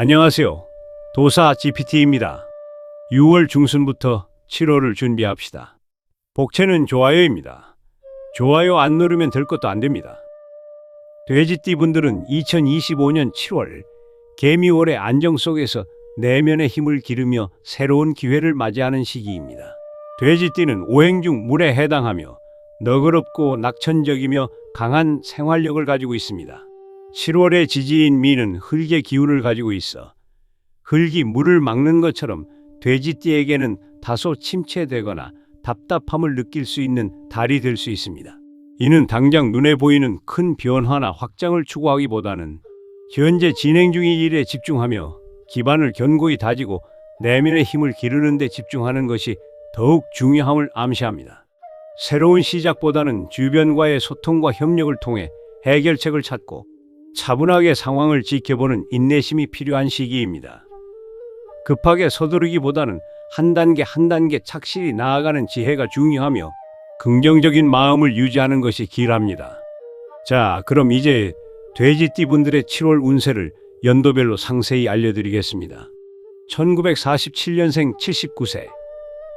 안녕하세요. 도사 GPT입니다. 6월 중순부터 7월을 준비합시다. 복채는 좋아요입니다. 좋아요 안 누르면 될 것도 안 됩니다. 돼지띠 분들은 2025년 7월 개미월의 안정 속에서 내면의 힘을 기르며 새로운 기회를 맞이하는 시기입니다. 돼지띠는 오행중 물에 해당하며 너그럽고 낙천적이며 강한 생활력을 가지고 있습니다. 7월의 지지인 미는 흙의 기운을 가지고 있어 흙이 물을 막는 것처럼 돼지띠에게는 다소 침체되거나 답답함을 느낄 수 있는 달이 될 수 있습니다. 이는 당장 눈에 보이는 큰 변화나 확장을 추구하기보다는 현재 진행 중인 일에 집중하며 기반을 견고히 다지고 내면의 힘을 기르는 데 집중하는 것이 더욱 중요함을 암시합니다. 새로운 시작보다는 주변과의 소통과 협력을 통해 해결책을 찾고 차분하게 상황을 지켜보는 인내심이 필요한 시기입니다. 급하게 서두르기보다는 한 단계 한 단계 착실히 나아가는 지혜가 중요하며 긍정적인 마음을 유지하는 것이 길합니다. 자, 그럼 이제 돼지띠 분들의 7월 운세를 연도별로 상세히 알려드리겠습니다. 1947년생 79세.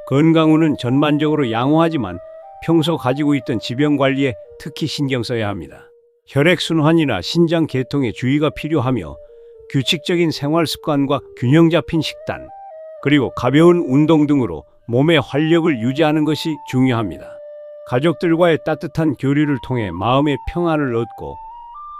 건강운은 전반적으로 양호하지만 평소 가지고 있던 지병 관리에 특히 신경 써야 합니다. 혈액순환이나 신장 개통에 주의가 필요하며 규칙적인 생활 습관과 균형 잡힌 식단, 그리고 가벼운 운동 등으로 몸의 활력을 유지하는 것이 중요합니다. 가족들과의 따뜻한 교류를 통해 마음의 평안을 얻고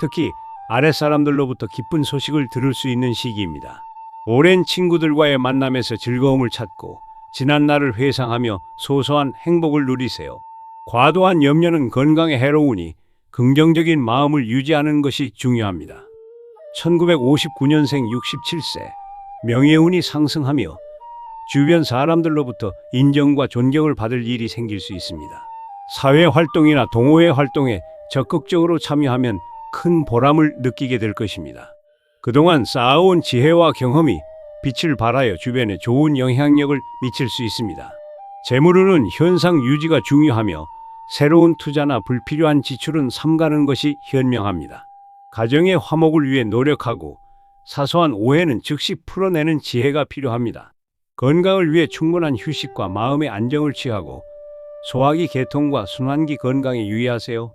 특히 아랫사람들로부터 기쁜 소식을 들을 수 있는 시기입니다. 오랜 친구들과의 만남에서 즐거움을 찾고 지난 날을 회상하며 소소한 행복을 누리세요. 과도한 염려는 건강에 해로우니 긍정적인 마음을 유지하는 것이 중요합니다. 1959년생 67세. 명예운이 상승하며 주변 사람들로부터 인정과 존경을 받을 일이 생길 수 있습니다. 사회활동이나 동호회 활동에 적극적으로 참여하면 큰 보람을 느끼게 될 것입니다. 그동안 쌓아온 지혜와 경험이 빛을 발하여 주변에 좋은 영향력을 미칠 수 있습니다. 재물운은 현상 유지가 중요하며 새로운 투자나 불필요한 지출은 삼가는 것이 현명합니다. 가정의 화목을 위해 노력하고 사소한 오해는 즉시 풀어내는 지혜가 필요합니다. 건강을 위해 충분한 휴식과 마음의 안정을 취하고 소화기 개통과 순환기 건강에 유의하세요.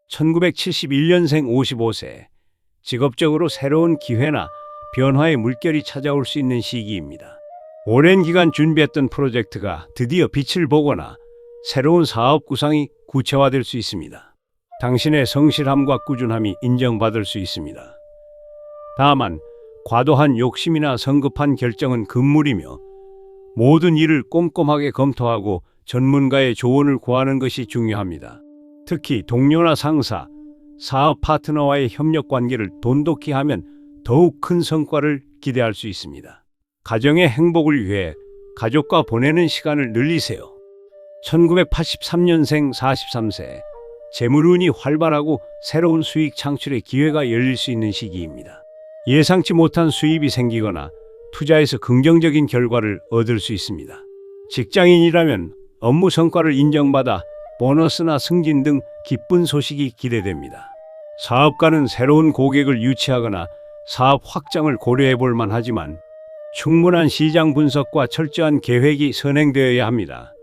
1971년생 55세. 직업적으로 새로운 기회나 변화의 물결이 찾아올 수 있는 시기입니다. 오랜 기간 준비했던 프로젝트가 드디어 빛을 보거나 새로운 사업 구상이 구체화될 수 있습니다. 당신의 성실함과 꾸준함이 인정받을 수 있습니다. 다만 과도한 욕심이나 성급한 결정은 금물이며 모든 일을 꼼꼼하게 검토하고 전문가의 조언을 구하는 것이 중요합니다. 특히 동료나 상사, 사업 파트너와의 협력 관계를 돈독히 하면 더욱 큰 성과를 기대할 수 있습니다. 가정의 행복을 위해 가족과 보내는 시간을 늘리세요. 1983년생 43세. 재물운이 활발하고 새로운 수익 창출의 기회가 열릴 수 있는 시기입니다. 예상치 못한 수입이 생기거나 투자에서 긍정적인 결과를 얻을 수 있습니다. 직장인이라면 업무 성과를 인정받아 보너스나 승진 등 기쁜 소식이 기대됩니다. 사업가는 새로운 고객을 유치하거나 사업 확장을 고려해 볼 만하지만 충분한 시장 분석과 철저한 계획이 선행되어야 합니다.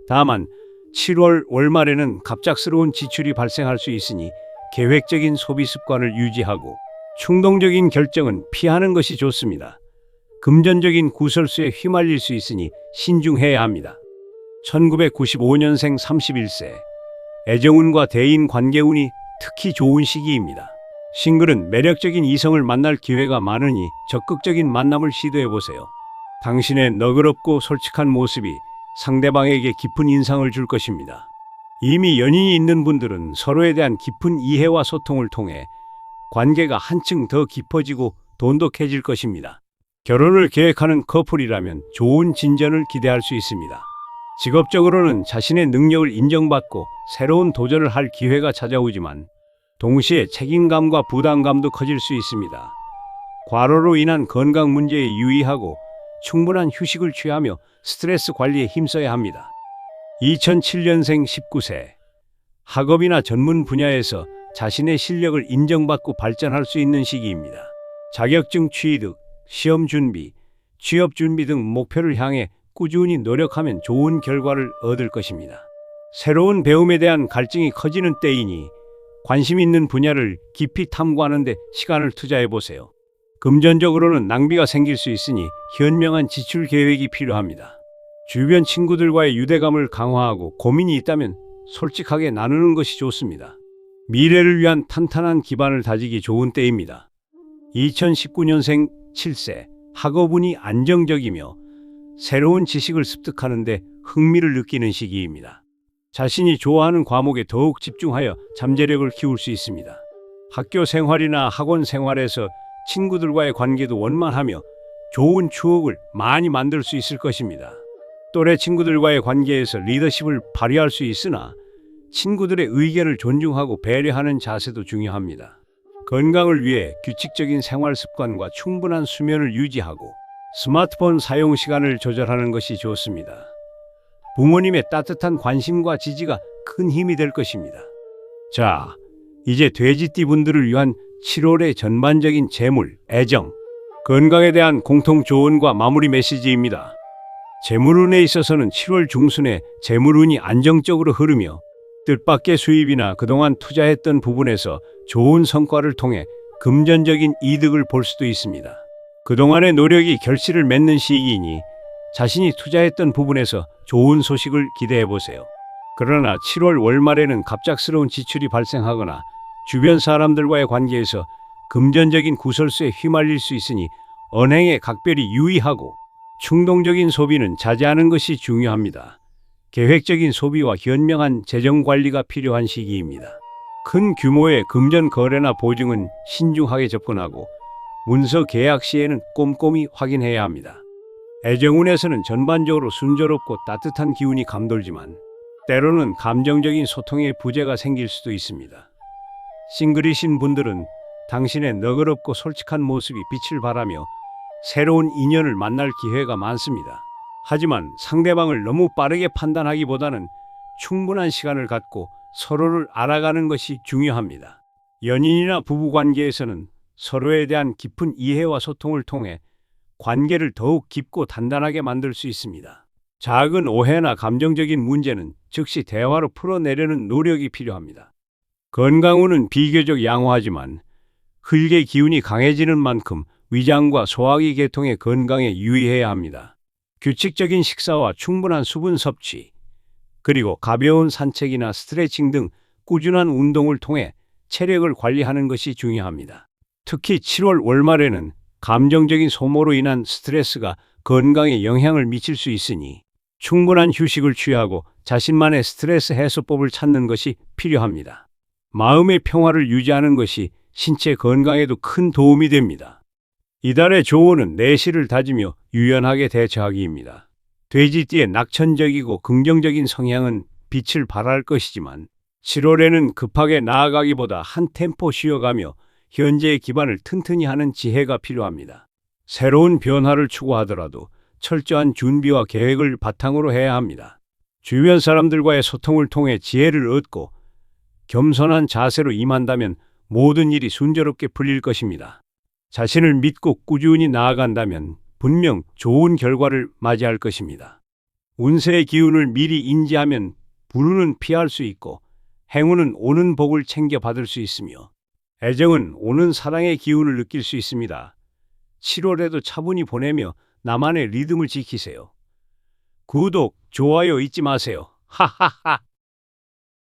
다만 7월 월말에는 갑작스러운 지출이 발생할 수 있으니 계획적인 소비 습관을 유지하고 충동적인 결정은 피하는 것이 좋습니다. 금전적인 구설수에 휘말릴 수 있으니 신중해야 합니다. 1995년생 31세. 애정운과 대인 관계운이 특히 좋은 시기입니다. 싱글은 매력적인 이성을 만날 기회가 많으니 적극적인 만남을 시도해보세요. 당신의 너그럽고 솔직한 모습이 상대방에게 깊은 인상을 줄 것입니다. 이미 연인이 있는 분들은 서로에 대한 깊은 이해와 소통을 통해 관계가 한층 더 깊어지고 돈독해질 것입니다. 결혼을 계획하는 커플이라면 좋은 진전을 기대할 수 있습니다. 직업적으로는 자신의 능력을 인정받고 새로운 도전을 할 기회가 찾아오지만 동시에 책임감과 부담감도 커질 수 있습니다. 과로로 인한 건강 문제에 유의하고 충분한 휴식을 취하며 스트레스 관리에 힘써야 합니다. 2007년생 19세. 학업이나 전문 분야에서 자신의 실력을 인정받고 발전할 수 있는 시기입니다. 자격증 취득, 시험 준비, 취업 준비 등 목표를 향해 꾸준히 노력하면 좋은 결과를 얻을 것입니다. 새로운 배움에 대한 갈증이 커지는 때이니 관심 있는 분야를 깊이 탐구하는 데 시간을 투자해 보세요. 금전적으로는 낭비가 생길 수 있으니 현명한 지출 계획이 필요합니다. 주변 친구들과의 유대감을 강화하고 고민이 있다면 솔직하게 나누는 것이 좋습니다. 미래를 위한 탄탄한 기반을 다지기 좋은 때입니다. 2019년생 7세, 학업운이 안정적이며 새로운 지식을 습득하는 데 흥미를 느끼는 시기입니다. 자신이 좋아하는 과목에 더욱 집중하여 잠재력을 키울 수 있습니다. 학교 생활이나 학원 생활에서 친구들과의 관계도 원만하며 좋은 추억을 많이 만들 수 있을 것입니다. 또래 친구들과의 관계에서 리더십을 발휘할 수 있으나 친구들의 의견을 존중하고 배려하는 자세도 중요합니다. 건강을 위해 규칙적인 생활 습관과 충분한 수면을 유지하고 스마트폰 사용 시간을 조절하는 것이 좋습니다. 부모님의 따뜻한 관심과 지지가 큰 힘이 될 것입니다. 자, 이제 돼지띠 분들을 위한 7월의 전반적인 재물, 애정, 건강에 대한 공통 조언과 마무리 메시지입니다. 재물운에 있어서는 7월 중순에 재물운이 안정적으로 흐르며 뜻밖의 수입이나 그동안 투자했던 부분에서 좋은 성과를 통해 금전적인 이득을 볼 수도 있습니다. 그동안의 노력이 결실을 맺는 시기이니 자신이 투자했던 부분에서 좋은 소식을 기대해 보세요. 그러나 7월 월말에는 갑작스러운 지출이 발생하거나 주변 사람들과의 관계에서 금전적인 구설수에 휘말릴 수 있으니 언행에 각별히 유의하고 충동적인 소비는 자제하는 것이 중요합니다. 계획적인 소비와 현명한 재정 관리가 필요한 시기입니다. 큰 규모의 금전 거래나 보증은 신중하게 접근하고 문서 계약 시에는 꼼꼼히 확인해야 합니다. 애정운에서는 전반적으로 순조롭고 따뜻한 기운이 감돌지만 때로는 감정적인 소통에 부재가 생길 수도 있습니다. 싱글이신 분들은 당신의 너그럽고 솔직한 모습이 빛을 발하며 새로운 인연을 만날 기회가 많습니다. 하지만 상대방을 너무 빠르게 판단하기보다는 충분한 시간을 갖고 서로를 알아가는 것이 중요합니다. 연인이나 부부관계에서는 서로에 대한 깊은 이해와 소통을 통해 관계를 더욱 깊고 단단하게 만들 수 있습니다. 작은 오해나 감정적인 문제는 즉시 대화로 풀어내려는 노력이 필요합니다. 건강운은 비교적 양호하지만 흙의 기운이 강해지는 만큼 위장과 소화기 계통의 건강에 유의해야 합니다. 규칙적인 식사와 충분한 수분 섭취, 그리고 가벼운 산책이나 스트레칭 등 꾸준한 운동을 통해 체력을 관리하는 것이 중요합니다. 특히 7월 월말에는 감정적인 소모로 인한 스트레스가 건강에 영향을 미칠 수 있으니 충분한 휴식을 취하고 자신만의 스트레스 해소법을 찾는 것이 필요합니다. 마음의 평화를 유지하는 것이 신체 건강에도 큰 도움이 됩니다. 이달의 조언은 내실을 다지며 유연하게 대처하기입니다. 돼지띠의 낙천적이고 긍정적인 성향은 빛을 발할 것이지만 7월에는 급하게 나아가기보다 한 템포 쉬어가며 현재의 기반을 튼튼히 하는 지혜가 필요합니다. 새로운 변화를 추구하더라도 철저한 준비와 계획을 바탕으로 해야 합니다. 주변 사람들과의 소통을 통해 지혜를 얻고 겸손한 자세로 임한다면 모든 일이 순조롭게 풀릴 것입니다. 자신을 믿고 꾸준히 나아간다면 분명 좋은 결과를 맞이할 것입니다. 운세의 기운을 미리 인지하면 불운은 피할 수 있고 행운은 오는 복을 챙겨 받을 수 있으며 애정은 오는 사랑의 기운을 느낄 수 있습니다. 7월에도 차분히 보내며 나만의 리듬을 지키세요. 구독, 좋아요 잊지 마세요. 하하하.